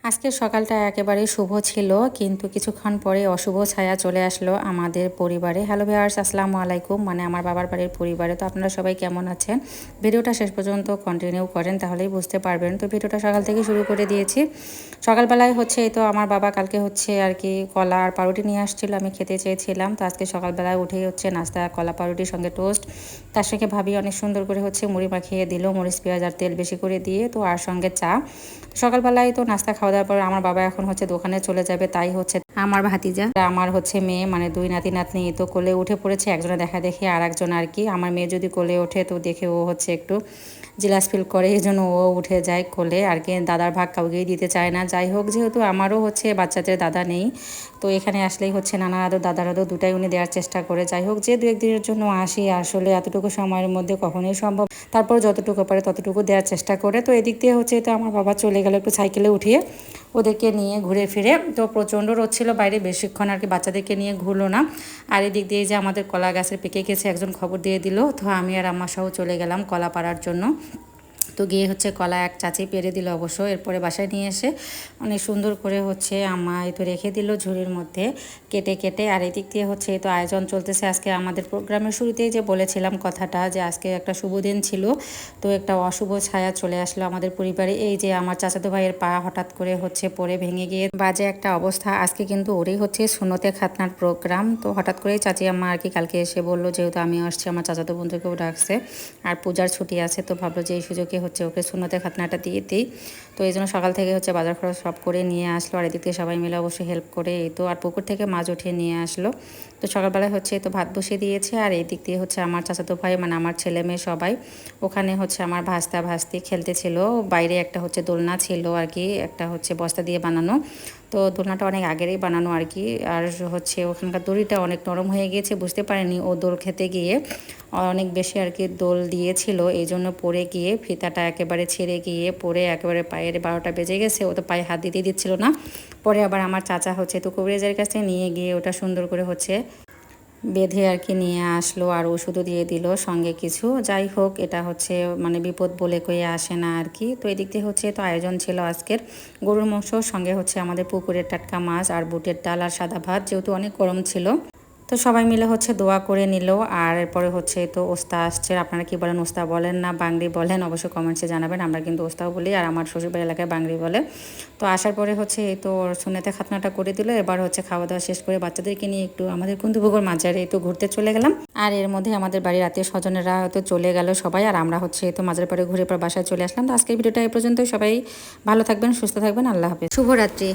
আজকের সকালটা একেবারেই শুভ ছিল, কিন্তু কিছুক্ষণ পরে অশুভ ছায়া চলে আসলো আমাদের পরিবারে। হ্যালো ভিউয়ার্স, আসসালামু আলাইকুম। আমার বাবার বাড়ির পরিবারে। তো আপনারা সবাই কেমন আছেন? ভিডিওটা শেষ পর্যন্ত কন্টিনিউ করেন, তাহলেই বুঝতে পারবেন। তো ভিডিওটা সকাল থেকে শুরু করে দিয়েছি। সকালবেলায় এই তো আমার বাবা কালকে আর কি কলা আর পাউরুটি নিয়ে আসছিল, আমি খেতে চেয়েছিলাম। তো আজকে সকালবেলায় উঠেই নাস্তা কলা পাউরুটির সঙ্গে টোস্ট, তার সঙ্গে ভাবি অনেক সুন্দর করে মুড়ি মাখিয়ে দিল, মরিচ পেঁয়াজ আর তেল বেশি করে দিয়ে। তো আর সঙ্গে চা। সকালবেলায় তো নাস্তা খাওয়া দাওয়ার পর আমার বাবা এখন দোকানে চলে যাবে, তাই আমার ভাতিজা আমার মেয়ে দুই নাতি নাতনি তো কোলে উঠে পড়েছে। একজনে দেখা দেখি আর একজন আর কি, আমার মেয়ে যদি কোলে ওঠে তো দেখে ও একটু জেলাস ফিল করে, এই জন্য ও উঠে যায় কোলে আর কি। দাদার ভাগ কাউকেই দিতে চায় না। যাই হোক, যেহেতু আমারও বাচ্চাদের দাদা নেই, তো এখানে আসলেই নানার আদর দাদার আদর দুটাই উনি দেওয়ার চেষ্টা করে। যাই হোক, যে দু একদিনের জন্য আসি, আসলে এতটুকু সময়ের মধ্যে কখনোই সম্ভব, তারপর যতটুকু পারে ততটুকু দেওয়ার চেষ্টা করে। তো এদিক দিয়ে তো আমার বাবা চলে গেল একটু সাইকেলে উঠিয়ে ওদেরকে নিয়ে ঘুরে ফিরে। তো প্রচণ্ড রোদ ছিল বাইরে, বেশিক্ষণ আর কি বাচ্চাদেরকে নিয়ে ঘুরলো না। আর এদিক দিয়ে যে আমাদের কলা গাছের পেকে গেছে, একজন খবর দিয়ে দিল। তো আমি আর আম্মা সহ চলে গেলাম কলা পাড়ার জন্য। তো গিয়ে কলা এক চাচি পেরে দিল অবশ্য। এরপরে বাসায় নিয়ে এসে অনেক সুন্দর করে আম্মা তো রেখে দিল ঝুড়ির মধ্যে কেটে কেটে। আর এদিক দিয়ে তো আয়োজন চলতেছে। আজকে আমাদের প্রোগ্রামের শুরুতেই যে বলেছিলাম কথাটা, যে আজকে একটা শুভ দিন ছিল, তো একটা অশুভ ছায়া চলে আসলো আমাদের পরিবারে। এই যে আমার চাচাতো ভাইয়ের পা হঠাৎ করে পরে ভেঙে গিয়ে বাজে একটা অবস্থা। আজকে কিন্তু ওরই সুন্নতে খাতনার প্রোগ্রাম। তো হঠাৎ করেই চাচি আম্মা আর কি কালকে এসে বললো, যেহেতু আমি আসছি, আমার চাচাতো বন্ধুকেও ডাকছে আর পূজার ছুটি আছে, তো ভাবলো যে এই সুযোগে ওকে সুন্নতে খাতনাটা দিয়ে দিই। তো এই জন্য সকাল থেকে বাজার খরচ সব করে নিয়ে আসলো। আর এদিক থেকে সবাই মিলে অবশ্যই হেল্প করে। এই তো আর পুকুর থেকে মাছ উঠিয়ে নিয়ে আসলো। তো সকালবেলায় তো ভাত বসিয়ে দিয়েছে। আর এই দিক দিয়ে আমার চাচাতো ভাই আমার ছেলে মেয়ে সবাই ওখানে আমার ভাস্তা ভাস্তি খেলতেছিল। বাইরে একটা দোলনা ছিল আর কি, একটা বস্তা দিয়ে বানানো। তো দোলনাটা অনেক আগেরই বানানো আর কি। আর ওখানকার দড়িটা অনেক নরম হয়ে গিয়েছে, বুঝতে পারেনি ও দোল খেতে গিয়ে অনেক বেশি আর কি দোল দিয়েছিল, এই জন্য পড়ে গিয়ে ফিতাটা একেবারে ছিঁড়ে গিয়ে পড়ে একেবারে পায়ের 12টা বেজে গেছে। ও তো পায়ে হাত দিতে দিচ্ছিল না। পরে আবার আমার চাচা তো কবিরাজের কাছে নিয়ে গিয়ে ওটা সুন্দর করে বেঁধে আর কি নিয়ে আসলো, আর ওষুধও দিয়ে দিল সঙ্গে কিছু। যাই হোক, এটা বিপদ বলে কয়ে আসে না আর কি। তো এদিক দিয়ে তো আয়োজন ছিল আজকের গরুর মাংস, সঙ্গে আমাদের পুকুরের টাটকা মাছ আর বুটের ডাল আর সাদা ভাত, যেহেতু অনেক গরম ছিল। তো সবাই মিলে দোয়া করে নিল। আর এরপরে তো ওস্তা আসছে। আপনারা কি বলেন, ওস্তা বলেন না বাংলি বলেন, অবশ্যই কমেন্টসে জানাবেন। আমরা কিন্তু ওস্তাও বলি, আর আমার শ্বশুরবাড়ি এলাকায় বাংলি বলে। তো আসার পরে এই তো সুন্নতে খাতনাটা করে দিল। এবার খাওয়া দাওয়া শেষ করে বাচ্চাদেরকে নিয়ে একটু আমাদের কুন্দুভোগের মাজারে তো ঘুরতে চলে গেলাম। আর এর মধ্যে আমাদের বাড়ির আত্মীয় স্বজনেরা হয়তো চলে গেল সবাই, আর আমরা তো মাজার পরে ঘুরে পর বাসায় চলে আসলাম। তো আজকের ভিডিওটা এই পর্যন্তই। সবাই ভালো থাকবেন, সুস্থ থাকবেন, আল্লাহ হাফেজ, শুভরাত্রি।